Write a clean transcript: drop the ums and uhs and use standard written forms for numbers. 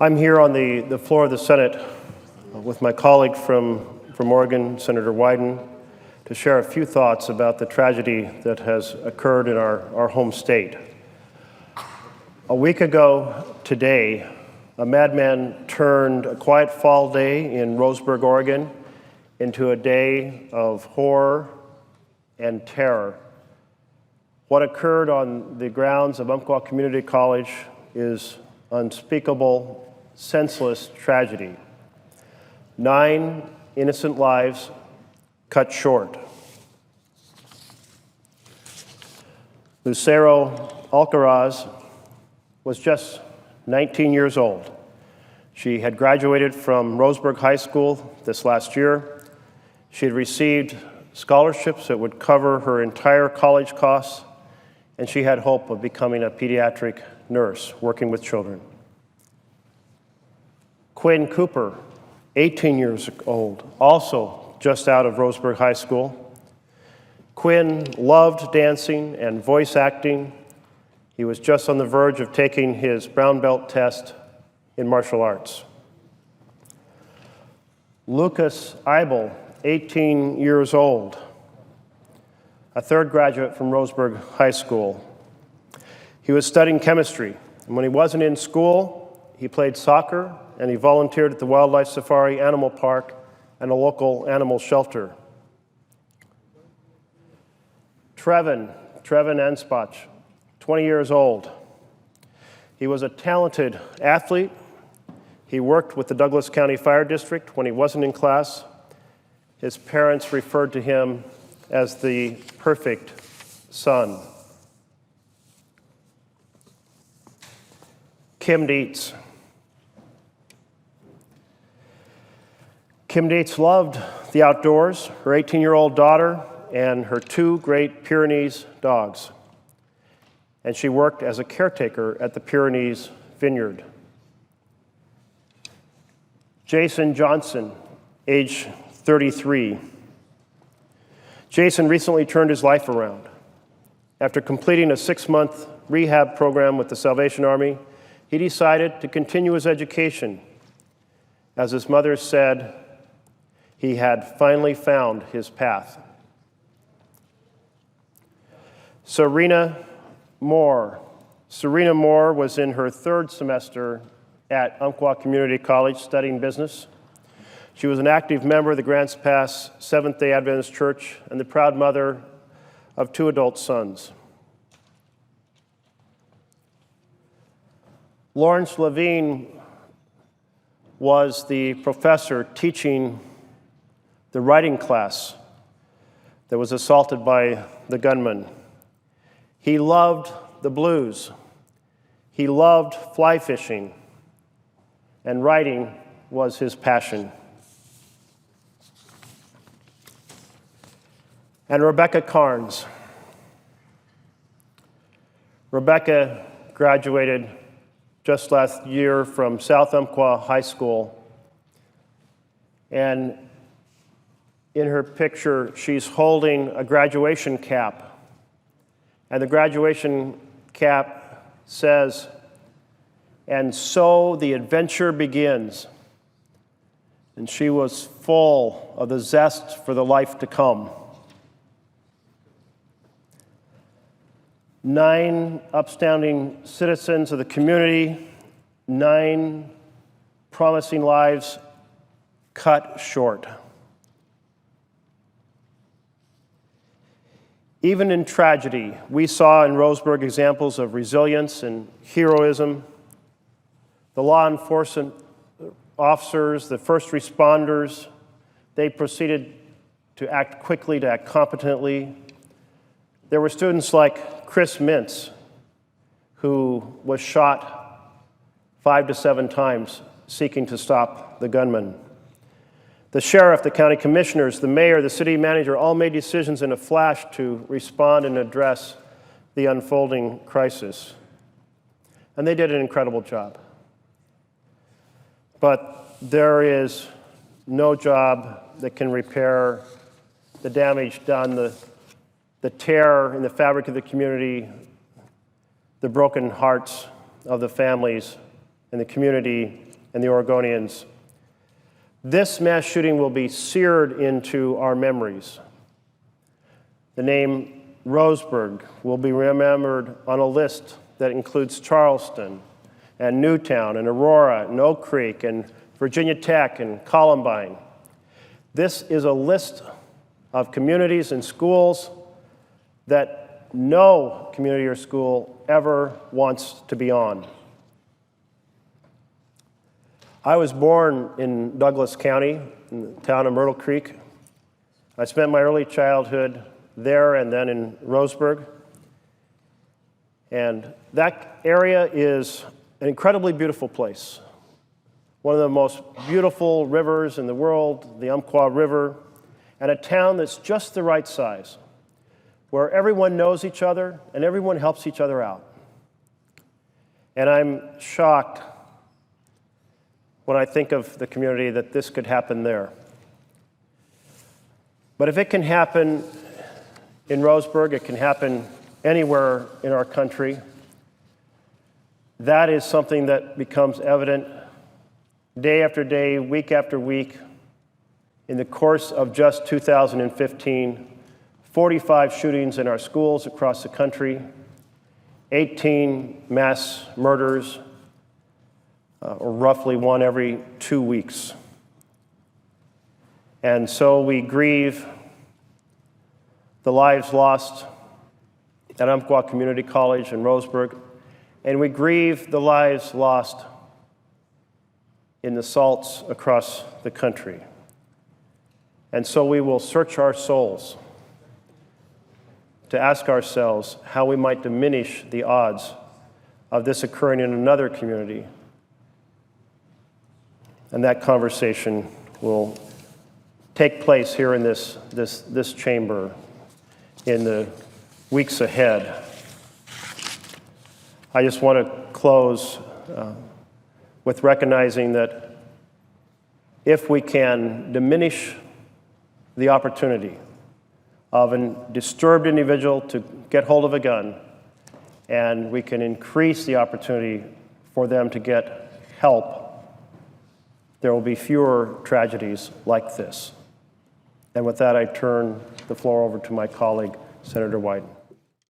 I'm here on the floor of the Senate with my colleague from Oregon, Senator Wyden, to share a few thoughts about the tragedy that has occurred in our home state. A week ago today, a madman turned a quiet fall day in Roseburg, Oregon, into a day of horror and terror. What occurred on the grounds of Umpqua Community College is unspeakable, senseless tragedy. 9 innocent lives cut short. Lucero Alcaraz was just 19 years old. She had graduated from Roseburg High School this last year. She had received scholarships that would cover her entire college costs, and she had hope of becoming a pediatric nurse working with children. Quinn Cooper, 18 years old, also just out of Roseburg High School. Quinn loved dancing and voice acting. He was just on the verge of taking his brown belt test in martial arts. Lucas Eibel, 18 years old, a third graduate from Roseburg High School. He was studying chemistry, and when he wasn't in school, he played soccer and he volunteered at the Wildlife Safari Animal Park and a local animal shelter. Trevin Anspach, 20 years old. He was a talented athlete. He worked with the Douglas County Fire District when he wasn't in class. His parents referred to him as the perfect son. Kim Dietz. Kim Dietz loved the outdoors, her 18-year-old daughter, and her 2 Great Pyrenees dogs. And she worked as a caretaker at the Pyrenees Vineyard. Jason Johnson, age 33. Jason recently turned his life around. After completing a 6-month rehab program with the Salvation Army, he decided to continue his education. As his mother said, he had finally found his path. Serena Moore. Serena Moore was in her 3rd semester at Umpqua Community College studying business. She was an active member of the Grants Pass Seventh-day Adventist Church and the proud mother of 2 adult sons. Lawrence Levine was the professor teaching the writing class that was assaulted by the gunman. He loved the blues. He loved fly fishing, and writing was his passion. And Rebecca Carnes. Rebecca graduated just last year from South Umpqua High School. And in her picture, she's holding a graduation cap. And the graduation cap says, "And so the adventure begins." And she was full of the zest for the life to come. 9 upstanding citizens of the community, 9 promising lives cut short. Even in tragedy, we saw in Roseburg examples of resilience and heroism. The law enforcement officers, the first responders, they proceeded to act quickly, to act competently. There were students like Chris Mintz, who was shot 5 to 7 times seeking to stop the gunman. The sheriff, the county commissioners, the mayor, the city manager all made decisions in a flash to respond and address the unfolding crisis. And they did an incredible job. But there is no job that can repair the damage done, the terror in the fabric of the community, the broken hearts of the families and the community and the Oregonians. This mass shooting will be seared into our memories. The name Roseburg will be remembered on a list that includes Charleston and Newtown and Aurora and Oak Creek and Virginia Tech and Columbine. This is a list of communities and schools that no community or school ever wants to be on. I was born in Douglas County, in the town of Myrtle Creek. I spent my early childhood there and then in Roseburg. And that area is an incredibly beautiful place. One of the most beautiful rivers in the world, the Umpqua River, and a town that's just the right size, where everyone knows each other and everyone helps each other out. And I'm shocked when I think of the community that this could happen there. But if it can happen in Roseburg, it can happen anywhere in our country. That is something that becomes evident day after day, week after week. In the course of just 2015, 45 shootings in our schools across the country, 18 mass murders, or roughly one every 2 weeks. And so we grieve the lives lost at Umpqua Community College in Roseburg, and we grieve the lives lost in the assaults across the country. And so we will search our souls to ask ourselves how we might diminish the odds of this occurring in another community. And that conversation will take place here in this chamber in the weeks ahead. I just want to close with recognizing that if we can diminish the opportunity of a disturbed individual to get hold of a gun, and we can increase the opportunity for them to get help, there will be fewer tragedies like this. And with that, I turn the floor over to my colleague, Senator Wyden.